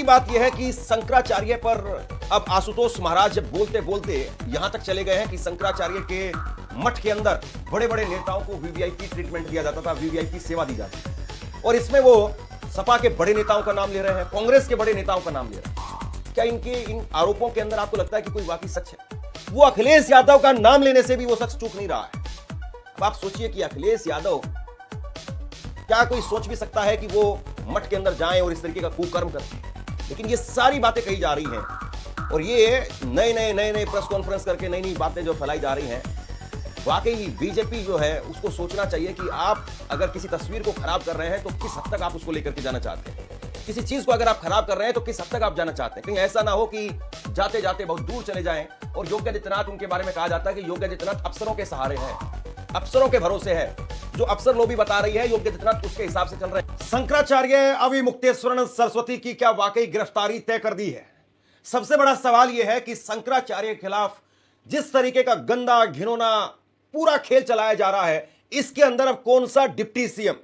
बात यह है कि शंकराचार्य पर अब आशुतोष महाराज जब बोलते बोलते यहां तक चले गए हैं कि शंकराचार्य के मठ के अंदर बड़े बड़े नेताओं को वीवीआईपी ट्रीटमेंट दिया जाता था, वीवीआईपी सेवा दी जाती थी। और इसमें वो सपा के बड़े नेताओं का नाम ले रहे हैं, कांग्रेस के बड़े नेताओं का नाम ले रहे हैं। क्या इनके इन आरोपों के अंदर आपको लगता है कि कोई वाकई सच है? वो अखिलेश यादव का नाम लेने से भी वो सच चूक नहीं रहा है। अब आप सोचिए कि अखिलेश यादव, क्या कोई सोच भी सकता है कि वो मठ के अंदर जाएं और इस तरीके का कुकर्म करें? लेकिन ये सारी बातें कही जा रही हैं और ये नए प्रेस कॉन्फ्रेंस करके नई बातें जो फैलाई जा रही हैं, वाकई बीजेपी जो है उसको सोचना चाहिए कि आप अगर किसी तस्वीर को खराब कर रहे हैं तो किस हद तक आप उसको लेकर के जाना चाहते हैं। किसी चीज को अगर आप खराब कर रहे हैं तो किस हद तक आप जाना चाहते हैं। कहीं ऐसा ना हो कि जाते जाते बहुत दूर चले जाएं। और योगी आदित्यनाथ, उनके बारे में कहा जाता है कि योगी आदित्यनाथ अफसरों के सहारे हैं, अफसरों के भरोसे है। जो अफसर लोग भी बता रही है योगी आदित्यनाथ उसके हिसाब से चल रहे हैं। शंकराचार्य अविमुक्तेश्वर सरस्वती की क्या वाकई गिरफ्तारी तय कर दी है? सबसे बड़ा सवाल यह है कि शंकराचार्य के खिलाफ जिस तरीके का गंदा घिनौना पूरा खेल चलाया जा रहा है, इसके अंदर अब कौन सा डिप्टी सीएम,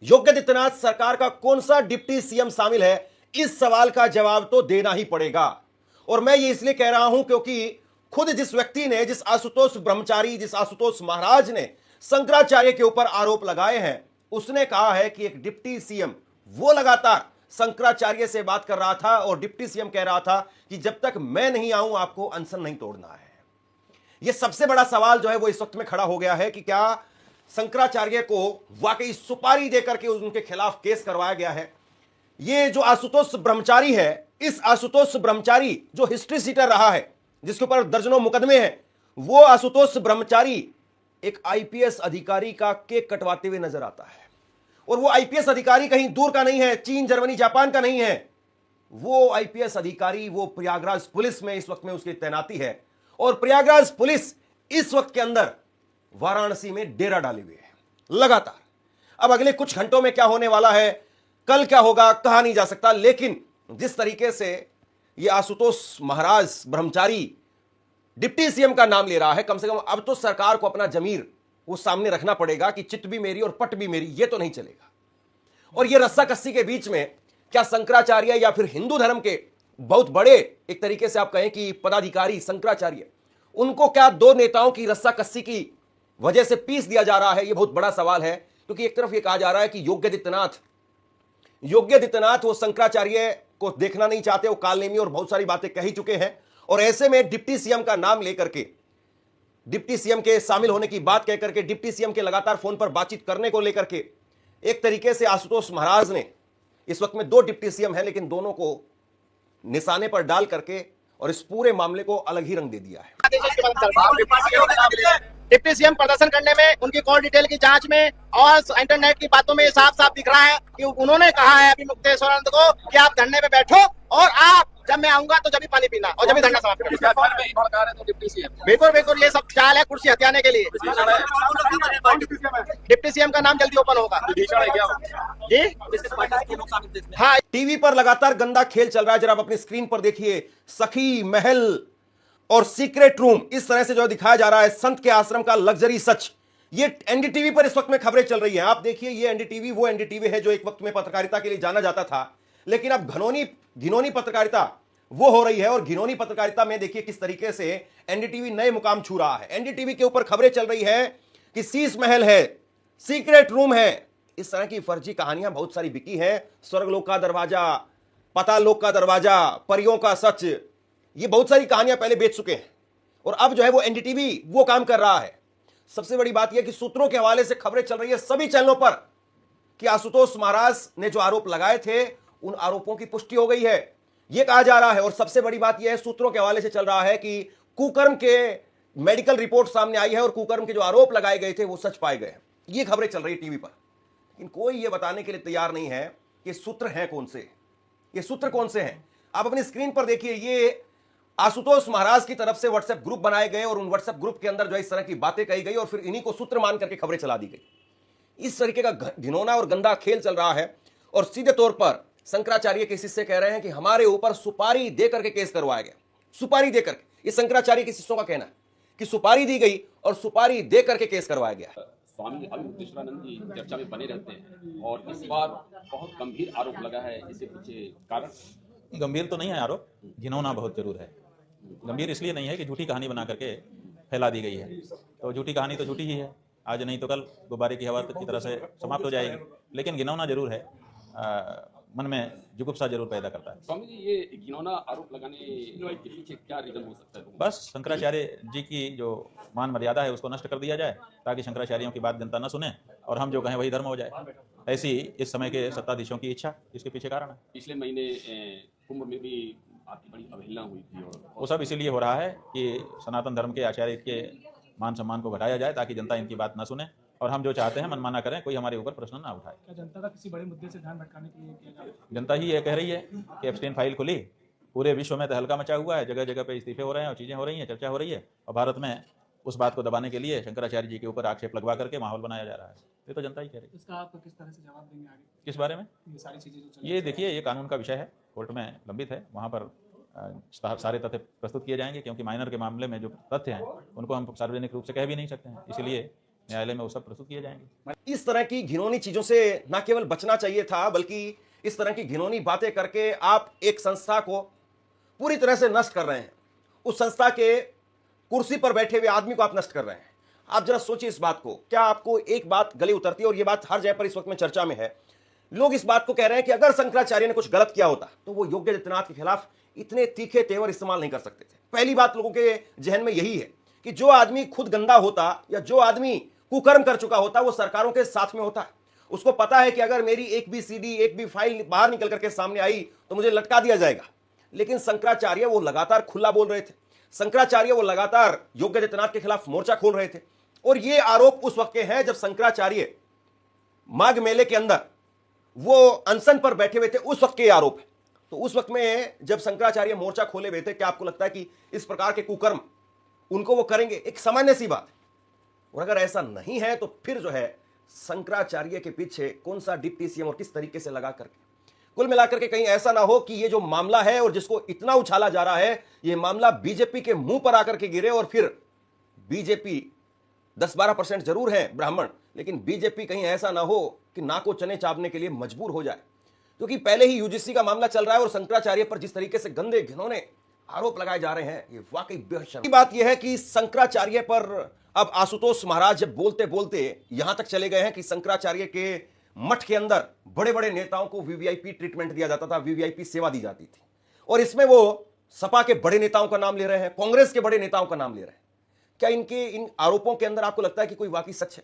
योगी आदित्यनाथ सरकार का कौन सा डिप्टी सीएम शामिल है, इस सवाल का जवाब तो देना ही पड़ेगा। और मैं ये इसलिए कह रहा हूं क्योंकि खुद जिस व्यक्ति ने, जिस आशुतोष ब्रह्मचारी, जिस आशुतोष महाराज ने शंकराचार्य के ऊपर आरोप लगाए हैं, उसने कहा है कि एक डिप्टी सीएम, वो लगातार शंकराचार्य से बात कर रहा था और डिप्टी सीएम कह रहा था कि जब तक मैं नहीं आऊं आपको अनशन नहीं तोड़ना है। यह सबसे बड़ा सवाल जो है वो इस वक्त में खड़ा हो गया है कि क्या शंकराचार्य को वाकई सुपारी देकर के उनके खिलाफ केस करवाया गया है। ये जो आशुतोष ब्रह्मचारी है, इस आशुतोष ब्रह्मचारी जो हिस्ट्री सीटर रहा है, जिसके ऊपर दर्जनों मुकदमे हैं, वो आशुतोष ब्रह्मचारी एक आईपीएस अधिकारी का केक कटवाते हुए नजर आता है। और वो आईपीएस अधिकारी कहीं दूर का नहीं है, चीन, जर्मनी, जापान का नहीं है। वो आईपीएस अधिकारी वो प्रयागराज पुलिस में इस वक्त में उसकी तैनाती है और प्रयागराज पुलिस इस वक्त के अंदर वाराणसी में डेरा डाले हुए है लगातार। अब अगले कुछ घंटों में क्या होने वाला है, कल क्या होगा, कहा नहीं जा सकता। लेकिन जिस तरीके से ये आशुतोष महाराज ब्रह्मचारी डिप्टी सीएम का नाम ले रहा है, कम से कम अब तो सरकार को अपना जमीर वो सामने रखना पड़ेगा कि चित भी मेरी और पट भी मेरी, ये तो नहीं चलेगा। और ये रस्सा कस्सी के बीच में क्या शंकराचार्य या फिर हिंदू धर्म के बहुत बड़े, एक तरीके से आप कहें कि पदाधिकारी शंकराचार्य, उनको क्या दो नेताओं की रस्सा कस्सी की वजह से पीस दिया जा रहा है? ये बहुत बड़ा सवाल है। क्योंकि एक तरफ ये कहा जा रहा है कि योगी आदित्यनाथ वो शंकराचार्य को देखना नहीं चाहते, वो कालनेमी और बहुत सारी बातें कह ही चुके हैं। और ऐसे में डिप्टी सीएम का नाम लेकर के, डिप्टी सीएम के शामिल होने की बात कहकर के, डिप्टी सीएम के लगातार फोन पर बातचीत करने को लेकर के एक तरीके से आशुतोष महाराज ने, इस वक्त में दो डिप्टी सीएम है लेकिन दोनों को निशाने पर डाल करके और इस पूरे मामले को अलग ही रंग दे दिया है। डिप्टी सीएम प्रदर्शन करने में, उनकी कॉल डिटेल की जांच में और इंटरनेट की बातों में साफ साफ दिख रहा है कि उन्होंने कहा है अभी मुक्तेश्वरानंद को कि आप धरने पे बैठो और आप जब मैं आऊंगा तो जब भी पानी पीना और जब भी धरना समाप्त करना। बिल्कुल बिल्कुल, ये सब चाल है कुर्सी हथियाने के लिए। डिप्टी सीएम का नाम जल्दी ओपन होगा जी। हाँ, टीवी पर लगातार गंदा खेल चल रहा है। जरा आप अपनी स्क्रीन पर देखिए, सखी महल और सीक्रेट रूम, इस तरह से जो दिखाया जा रहा है संत के आश्रम का लग्जरी सच। ये एनडीटीवी पर इस वक्त में खबरें चल रही हैं। आप देखिए, ये एनडीटीवी वो एनडीटीवी है जो एक वक्त में पत्रकारिता के लिए जाना जाता था, लेकिन अब घिनौनी पत्रकारिता वो हो रही है। और घिनौनी पत्रकारिता में देखिए किस तरीके से एनडीटीवी नए मुकाम छू रहा है। एनडीटीवी के ऊपर खबरें चल रही है कि शीश महल है, सीक्रेट रूम है, इस तरह की फर्जी कहानियां बहुत सारी बिकी हैं। स्वर्गलोक का दरवाजा, पतालोक का दरवाजा, परियों का सच, ये बहुत सारी कहानियां पहले बेच चुके हैं और अब जो है वो एनडीटीवी वो काम कर रहा है। सबसे बड़ी बात यह कि सूत्रों के हवाले से खबरें चल रही है सभी चैनलों पर कि आशुतोष महाराज ने जो आरोप लगाए थे उन आरोपों की पुष्टि हो गई है, यह कहा जा रहा है। और सबसे बड़ी बात यह है, सूत्रों के हवाले से चल रहा है कि कुकर्म के मेडिकल रिपोर्ट सामने आई है और कुकर्म के जो आरोप लगाए गए थे वो सच पाए गए हैं। ये खबरें चल रही है टीवी पर, लेकिन कोई ये बताने के लिए तैयार नहीं है कि सूत्र हैं कौन से, ये सूत्र कौन से हैं। आप अपनी स्क्रीन पर देखिए, ये आशुतोष महाराज की तरफ से व्हाट्सएप ग्रुप बनाए गए और उन व्हाट्सएप ग्रुप के अंदर जो इस तरह की बातें कही गई और फिर इन्हीं को सूत्र मान करके खबरें चला दी गई। इस तरीके का घिनौना और गंदा खेल चल रहा है। और सीधे तौर पर शंकराचार्य के शिष्य कह रहे हैं कि हमारे ऊपर सुपारी देकर के केस करवाया गया, सुपारी देकर के। ये शंकराचार्य के शिष्यों का कहना है कि सुपारी दी गई और सुपारी देकर के केस करवाया गया। स्वामी अविमुक्तेश्वरानंद जी चर्चा में बने रहते हैं और इस बार बहुत गंभीर आरोप लगा है, इसके पीछे कारण गंभीर तो नहीं है आरोप, घिनौना बहुत जरूर है। गंभीर इसलिए नहीं है कि झूठी कहानी बना करके फैला दी गई है, तो झूठी कहानी तो झूठी ही है, आज नहीं तो कल गुब्बारे की हवा की तरह से समाप्त हो जाएगी। लेकिन घिनौना जरूर है, मन में जुगुप्सा जरूर पैदा करता है। स्वामी जी, ये घिनौना आरोप लगाने के पीछे क्या रीजन हो सकता है? बस शंकराचार्य जी की जो मान मर्यादा है उसको नष्ट कर दिया जाए, ताकि शंकराचार्यों की बात जनता न सुने और हम जो कहें वही धर्म हो जाए। ऐसी इस समय के सत्ताधीशों की इच्छा इसके पीछे कारण है। पिछले महीने कुंभ में भी आपकी बड़ी अवहेलना हुई थी, और वो सब इसीलिए हो रहा है कि सनातन धर्म के आचार्य के मान सम्मान को घटाया जाए, ताकि जनता इनकी बात न सुने और हम जो चाहते हैं मनमाना करें, कोई हमारे ऊपर प्रश्न ना उठाए। क्या जनता का किसी बड़े मुद्दे से ध्यान भटकाने के लिए किया जा रहा है? जनता ही ये कह रही है कि एब्सटेन फाइल खुली, पूरे विश्व में तहलका मचा हुआ है, जगह जगह पे इस्तीफे हो रहे हैं और चीज़ें हो रही हैं, चर्चा हो रही है, और भारत में उस बात को दबाने के लिए शंकराचार्य जी के ऊपर आक्षेप लगवा करके माहौल बनाया जा रहा है। ये तो जनता ही कह रही है। इसका आप किस तरह से जवाब देंगे आगे? किस बारे में? ये सारी चीजें जो चल ये देखिए, ये कानून का विषय है, कोर्ट में लंबित है, वहाँ पर सारे तथ्य प्रस्तुत किए जाएंगे, क्योंकि माइनर के मामले में जो तथ्य हैं उनको हम सार्वजनिक रूप से कह भी नहीं सकते हैं, इसलिए न्यायालय में वो सब प्रस्तुत किए जाएंगे। इस तरह की घिनौनी चीजों से न केवल बचना चाहिए था, बल्कि इस तरह की घिनौनी बातें करके आप एक संस्था को पूरी तरह से नष्ट कर रहे हैं। उस संस्था के कुर्सी पर बैठे हुए आदमी को आप नष्ट कर रहे हैं। आप जरा सोचिए इस बात को। क्या आपको एक बात गले उतरती है, और यह बात हर जगह पर इस वक्त में चर्चा में है, लोग इस बात को कह रहे हैं कि अगर शंकराचार्य ने कुछ गलत किया होता तो वो योगी आदित्यनाथ के खिलाफ इतने तीखे तेवर इस्तेमाल नहीं कर सकते थे। पहली बात लोगों के जहन में यही है कि जो आदमी खुद गंदा होता या जो आदमी कुकर्म कर चुका होता वो सरकारों के साथ में होता है। उसको पता है कि अगर मेरी एक भी सीडी, एक भी फाइल बाहर निकल करके सामने आई तो मुझे लटका दिया जाएगा। लेकिन शंकराचार्य वो लगातार खुला बोल रहे थे, शंकराचार्य वो लगातार योगी आदित्यनाथ के खिलाफ मोर्चा खोल रहे थे। और ये आरोप उस वक्त के हैं जब शंकराचार्य माघ मेले के अंदर वो अनशन पर बैठे हुए थे, उस वक्त के आरोप है। तो उस वक्त में जब शंकराचार्य मोर्चा खोले हुए थे, क्या आपको लगता है कि इस प्रकार के कुकर्म उनको वो करेंगे? एक सामान्य सी बात है। और अगर ऐसा नहीं है तो फिर जो है शंकराचार्य के पीछे कौन सा डिप्टी सीएम और किस तरीके से लगा करके, कुल मिलाकर के कहीं ऐसा ना हो कि ये जो मामला है और जिसको इतना उछाला जा रहा है, ये मामला बीजेपी के मुंह पर आकर के गिरे और फिर बीजेपी 10-12% जरूर है ब्राह्मण, लेकिन बीजेपी कहीं ऐसा ना हो कि नाको चने चाबने के लिए मजबूर हो जाए। क्योंकि पहले ही यूजीसी का मामला चल रहा है और शंकराचार्य पर जिस तरीके से गंदे घिनौने आरोप लगाए जा रहे हैं, ये वाकई बेहद शर्म की बात यह है कि शंकराचार्य पर अब आशुतोष महाराज जब बोलते बोलते यहां तक चले गए हैं कि शंकराचार्य के मठ के अंदर बड़े बड़े नेताओं को वीवीआईपी ट्रीटमेंट दिया जाता था, वीवीआईपी सेवा दी जाती थी। और इसमें वो सपा के बड़े नेताओं का नाम ले रहे हैं, कांग्रेस के बड़े नेताओं का नाम ले रहे हैं। क्या इनके इन आरोपों के अंदर आपको लगता है कि कोई वाकई सच है?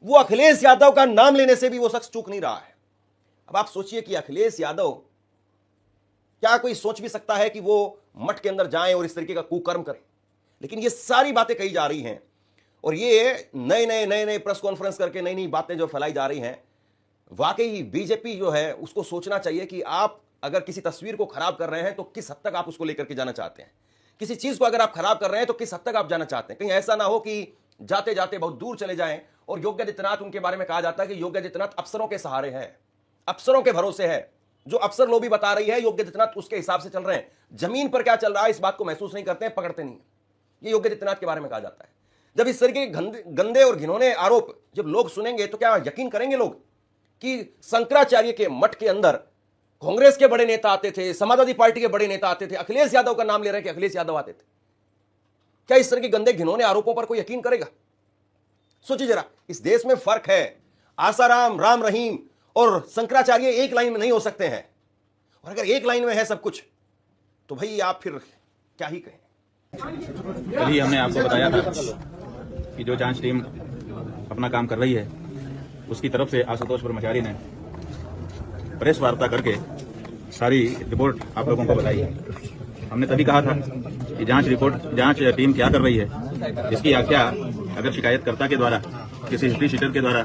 वो अखिलेश यादव का नाम लेने से भी वो शख्स चूक नहीं रहा है। अब आप सोचिए कि अखिलेश यादव, क्या कोई सोच भी सकता है कि वो मठ के अंदर जाएं और इस तरीके का कुकर्म करें? लेकिन ये सारी बातें कही जा रही हैं और ये नए प्रेस कॉन्फ्रेंस करके नई नई बातें जो फैलाई जा रही हैं, वाकई बीजेपी जो है उसको सोचना चाहिए कि आप अगर किसी तस्वीर को खराब कर रहे हैं तो किस हद तक आप उसको लेकर के जाना चाहते हैं। किसी चीज को अगर आप खराब कर रहे हैं तो किस हद तक आप जाना चाहते हैं। कहीं ऐसा ना हो कि जाते जाते बहुत दूर चले जाएं और योगी आदित्यनाथ, उनके बारे में कहा जाता है कि योगी आदित्यनाथ अफसरों के सहारे है, अफसरों के भरोसे है। जो अफसर लोग भी बता रही है योगी आदित्यनाथ उसके हिसाब से चल रहे हैं। जमीन पर क्या चल रहा है इस बात को महसूस नहीं करते हैं, पकड़ते नहीं। ये योगी आदित्यनाथ के बारे में कहा जाता है। जब इस तरीके के गंदे और घिनौने आरोप जब लोग सुनेंगे तो क्या यकीन करेंगे लोग कि शंकराचार्य के मठ के अंदर कांग्रेस के बड़े नेता आते थे, समाजवादी पार्टी के बड़े नेता आते थे, अखिलेश यादव का नाम ले रहे हैं कि अखिलेश यादव आते थे? क्या इस तरह के गंदे घिनौने आरोपों पर कोई यकीन करेगा? सोचिए जरा, इस देश में फर्क है। आसाराम, राम रहीम और शंकराचार्य एक लाइन में नहीं हो सकते हैं। और अगर एक लाइन में है सब कुछ तो भाई आप फिर क्या ही कहें। कल ही हमने आपको बताया था कि जो जांच टीम अपना काम कर रही है उसकी तरफ से आशुतोष ब्रह्मचारी ने प्रेस वार्ता करके सारी रिपोर्ट आप लोगों को बताई है। हमने तभी कहा था कि जांच टीम क्या कर रही है, इसकी व्याख्या अगर शिकायतकर्ता के द्वारा, किसी हिस्ट्री शीटर के द्वारा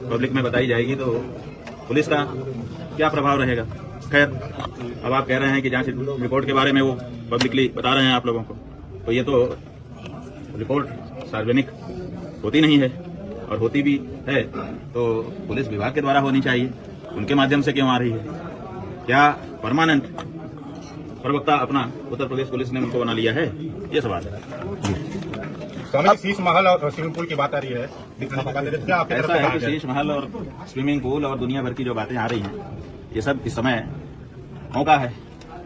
पब्लिक में बताई जाएगी तो पुलिस का क्या प्रभाव रहेगा। खैर, अब आप कह रहे हैं कि जांच रिपोर्ट के बारे में वो पब्लिकली बता रहे हैं आप लोगों को, तो ये तो रिपोर्ट सार्वजनिक होती नहीं है, और होती भी है तो पुलिस विभाग के द्वारा होनी चाहिए। उनके माध्यम से क्यों आ रही है? क्या परमानेंट प्रवक्ता अपना उत्तर प्रदेश पुलिस ने उनको बना लिया है? ये सवाल है। स्वामी जी, शीश महल और स्विमिंग पूल की बात आ रही है, क्या आपकी तरफ ऐसा से है कहा कि जाए? शीश महल और स्विमिंग पूल और दुनिया भर की जो बातें आ रही हैं, ये सब इस समय मौका है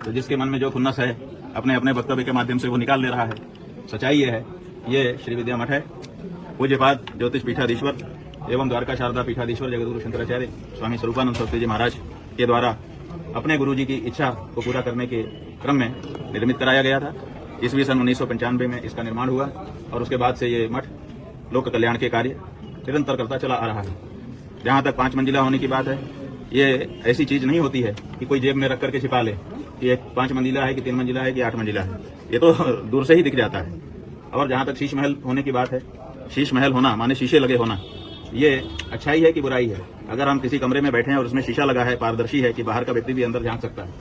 तो जिसके मन में जो खुन्नस है अपने अपने वक्तव्य के माध्यम से वो निकाल ले रहा है। सच्चाई ये है, ये श्री विद्या मठ है। पूज्यपाद ज्योतिष पीठाधीश्वर एवं द्वारका शारदा पीठाधीश्वर जगतगुरु शंकराचार्य स्वामी स्वरूपानंद सरस्वती जी महाराज के द्वारा अपने गुरुजी की इच्छा को पूरा करने के क्रम में निर्मित कराया गया था। ईस्वी सन 1995 में इसका निर्माण हुआ और उसके बाद से ये मठ लोक कल्याण के कार्य निरंतर करता चला आ रहा है। जहाँ तक 5 मंजिला होने की बात है, ये ऐसी चीज नहीं होती है कि कोई जेब में रख करके छिपा ले कि एक 5 मंजिला है कि 3 मंजिला है कि 8 मंजिला है। ये तो दूर से ही दिख जाता है। और जहाँ तक शीश महल होने की बात है, शीश महल होना माने शीशे लगे होना, ये अच्छाई है कि बुराई है। अगर हम किसी कमरे में बैठे हैं और उसमें शीशा लगा है, पारदर्शी है कि बाहर का व्यक्ति भी अंदर झांक सकता है,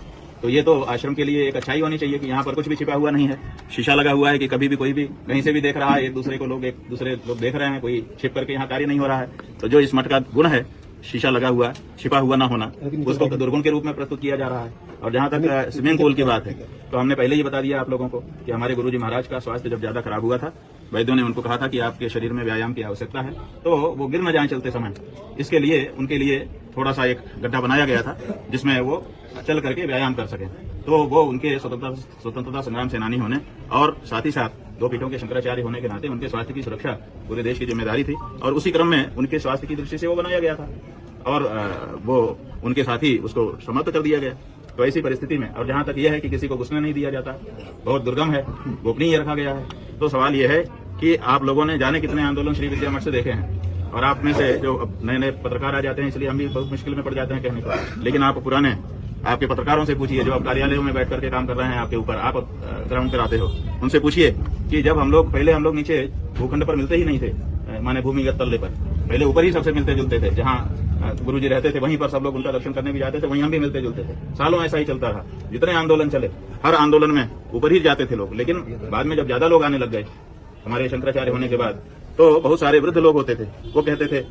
तो ये तो आश्रम के लिए एक अच्छाई होनी चाहिए कि यहाँ पर कुछ भी छिपा हुआ नहीं है। शीशा लगा हुआ है कि कभी भी कोई भी कहीं से भी देख रहा है, एक दूसरे लोग देख रहे हैं, कोई छिप करके यहाँ कार्य नहीं हो रहा है। तो जो इस मठ का गुण है, शीशा लगा हुआ, छिपा हुआ ना होना, उसको दुर्गुण के रूप में प्रस्तुत किया जा रहा है। और जहाँ तक स्विमिंग पूल की बात है, तो हमने पहले ही बता दिया आप लोगों को कि हमारे गुरुजी महाराज का स्वास्थ्य जब ज्यादा खराब हुआ था, वैद्यों ने उनको कहा था कि आपके शरीर में व्यायाम की आवश्यकता है, तो वो गिर न जाए चलते समय। इसके लिए उनके लिए थोड़ा सा एक गड्ढा बनाया गया था जिसमें वो चल करके व्यायाम कर सके। तो वो उनके स्वतंत्रता संग्राम सेनानी होने और साथ ही साथ 2 पीठों के शंकराचार्य होने के नाते उनके स्वास्थ्य की सुरक्षा पूरे देश की जिम्मेदारी थी और उसी क्रम में उनके स्वास्थ्य की दृष्टि से वो बनाया गया था और वो उनके साथ ही उसको समाप्त कर दिया गया। तो ऐसी परिस्थिति में, और जहां तक यह है कि किसी को घुसने नहीं दिया जाता, बहुत दुर्गम है, गोपनीय रखा गया है। तो सवाल यह है कि आप लोगों ने जाने कितने आंदोलन श्री विद्या मठ से देखे हैं और आप में से जो नए नए पत्रकार आ जाते हैं, इसलिए हम भी बहुत मुश्किल में पड़ जाते हैं कहने को। लेकिन आप पुराने आपके पत्रकारों से पूछिए जो आप कार्यालयों में बैठ करके काम कर रहे हैं, आपके ऊपर आप ग्राउंड पर आते हो, उनसे पूछिए कि जब हम लोग नीचे भूखंड पर मिलते ही नहीं थे, माने भूमिगत तल्ले पर, पहले ऊपर ही सबसे मिलते जुलते थे। जहाँ गुरुजी रहते थे वहीं पर सब लोग उनका दर्शन करने भी जाते थे, वहीं हम भी मिलते जुलते थे। सालों ऐसा ही चलता रहा। जितने आंदोलन चले, हर आंदोलन में ऊपर ही जाते थे लोग। लेकिन बाद में जब ज्यादा लोग आने लग गए हमारे शंकराचार्य होने के बाद, तो बहुत सारे वृद्ध लोग होते थे, वो कहते थे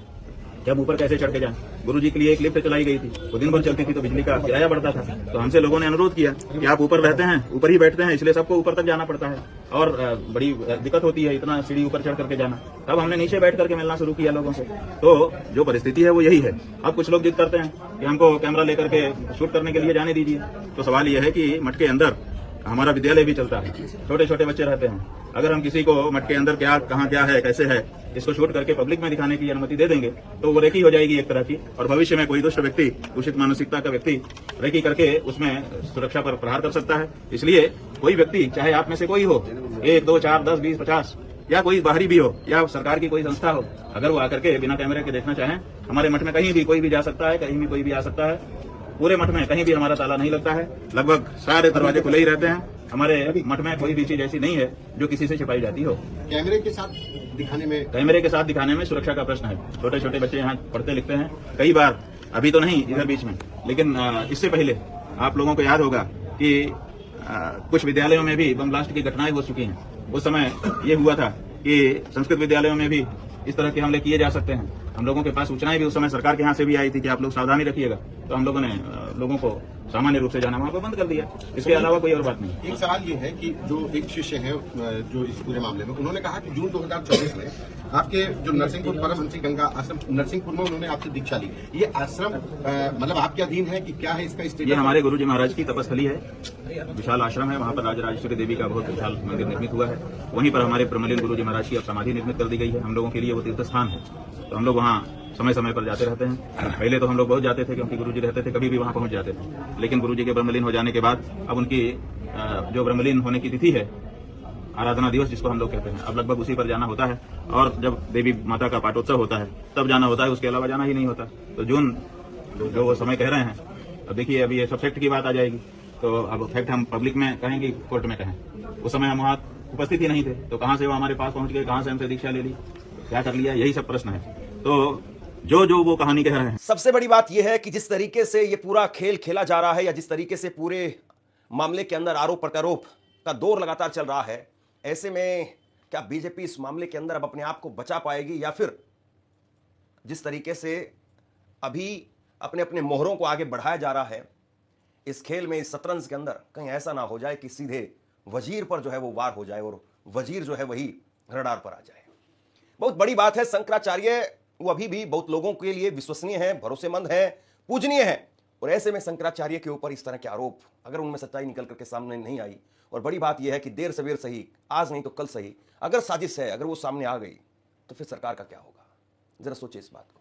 कि हम ऊपर कैसे चढ़ के जाएं। गुरुजी के लिए एक लिफ्ट चलाई गई थी, वो दिन भर चलती थी, तो बिजली का किराया बढ़ता था। तो हमसे लोगों ने अनुरोध किया कि आप ऊपर रहते हैं, ऊपर ही बैठते हैं, इसलिए सबको ऊपर तक जाना पड़ता है और बड़ी दिक्कत होती है इतना सीढ़ी ऊपर चढ़ करके जाना। तब हमने नीचे बैठ करके मिलना शुरू किया लोगों से। तो जो परिस्थिति है वो यही है। अब कुछ लोग जिद करते हैं कि हमको कैमरा लेकर के शूट करने के लिए जाने दीजिए। तो सवाल यह है कि मठ के अंदर हमारा विद्यालय भी चलता है, छोटे छोटे बच्चे रहते हैं। अगर हम किसी को मठ के अंदर क्या कहाँ क्या है कैसे है इसको शूट करके पब्लिक में दिखाने की अनुमति दे देंगे तो वो रेकी हो जाएगी एक तरह की, और भविष्य में कोई दुष्ट व्यक्ति, दूषित मानसिकता का व्यक्ति रेकी करके उसमें सुरक्षा पर प्रहार कर सकता है। इसलिए कोई व्यक्ति, चाहे आप में से कोई हो, 1, 2, 4, 10, 20, 50 या कोई बाहरी भी हो या सरकार की कोई संस्था हो, अगर वो आकर के बिना कैमरे के देखना चाहें, हमारे मठ में कहीं भी कोई भी जा सकता है, कहीं भी कोई भी आ सकता है। पूरे मठ में कहीं भी हमारा ताला नहीं लगता है, लगभग सारे दरवाजे खुले ही रहते हैं। हमारे मठ में कोई भी चीज ऐसी नहीं है जो किसी से छिपाई जाती हो। कैमरे के साथ दिखाने में सुरक्षा का प्रश्न है। छोटे छोटे बच्चे यहाँ पढ़ते लिखते हैं। कई बार, अभी तो नहीं इधर बीच में, लेकिन इससे पहले आप लोगों को याद होगा कि कुछ विद्यालयों में भी बम ब्लास्ट की घटनाएं हो चुकी हैं। उस समय ये हुआ था कि संस्कृत विद्यालयों में भी इस तरह के हमले किए जा सकते हैं। हम लोगों के पास सूचनाएं भी उस समय सरकार के यहाँ से भी आई थी कि आप लोग सावधानी रखिएगा। तो हम लोगों ने लोगों को सामान्य रूप से जाना वहाँ पर बंद कर दिया। इसके अलावा कोई और बात नहीं। एक सवाल ये है कि जो एक शिष्य है जो इस पूरे मामले में, उन्होंने कहा कि जून 2024 में आपके जो नरसिंहपुर परमहंसी गंगा आश्रम नरसिंहपुर में उन्होंने आपसे दीक्षा ली। ये आश्रम मतलब आपके अधीन है कि क्या है इसका स्टेटस? ये हमारे गुरुजी महाराज की तपस्थली है, विशाल आश्रम है। वहाँ पर राजराजेश्वरी देवी का बहुत विशाल मंदिर निर्मित हुआ है। वहीं पर हमारे प्रमलिन गुरुजी महाराज की अब समाधि निर्मित कर दी गई है। हम लोगों के लिए वो तीर्थ स्थान है, तो हम लोग वहाँ समय समय पर जाते रहते हैं। पहले तो हम लोग बहुत जाते थे क्योंकि गुरुजी रहते थे, कभी भी वहाँ पहुंच जाते थे। लेकिन गुरुजी के ब्रह्मलीन हो जाने के बाद अब उनकी जो ब्रह्मलीन होने की तिथि है, आराधना दिवस जिसको हम लोग कहते हैं, अब लगभग उसी पर जाना होता है। और जब देवी माता का पाटोत्सव होता है तब जाना होता है, उसके अलावा जाना ही नहीं होता। तो जून जो वो समय कह रहे हैं, अब देखिए अभी ये सब फैक्ट की बात आ जाएगी, तो अब फैक्ट हम पब्लिक में कहेंगे, कोर्ट में कहें। उस समय हम वहाँ उपस्थित ही नहीं थे, तो कहाँ से वो हमारे पास पहुंच गए, कहाँ से हमसे दीक्षा ले ली, क्या कर लिया, यही सब प्रश्न है। तो जो वो कहानी कह रहे हैं। सबसे बड़ी बात यह है कि जिस तरीके से ये पूरा खेल खेला जा रहा है या जिस तरीके से पूरे मामले के अंदर आरोप प्रत्यारोप का दौर लगातार चल रहा है, ऐसे में क्या बीजेपी इस मामले के अंदर अब अपने आप को बचा पाएगी, या फिर जिस तरीके से अभी अपने अपने मोहरों को आगे बढ़ाया जा रहा है इस खेल में, इस शतरंज के अंदर, कहीं ऐसा ना हो जाए कि सीधे वजीर पर जो है वो वार हो जाए और वजीर जो है वही रडार पर आ जाए। बहुत बड़ी बात है। शंकराचार्य वो अभी भी बहुत लोगों के लिए विश्वसनीय है, भरोसेमंद है, पूजनीय है, और ऐसे में शंकराचार्य के ऊपर इस तरह के आरोप, अगर उनमें सच्चाई निकल करके सामने नहीं आई, और बड़ी बात यह है कि देर सवेर सही, आज नहीं तो कल सही, अगर साजिश है, अगर वो सामने आ गई तो फिर सरकार का क्या होगा? जरा सोचिए इस बात को।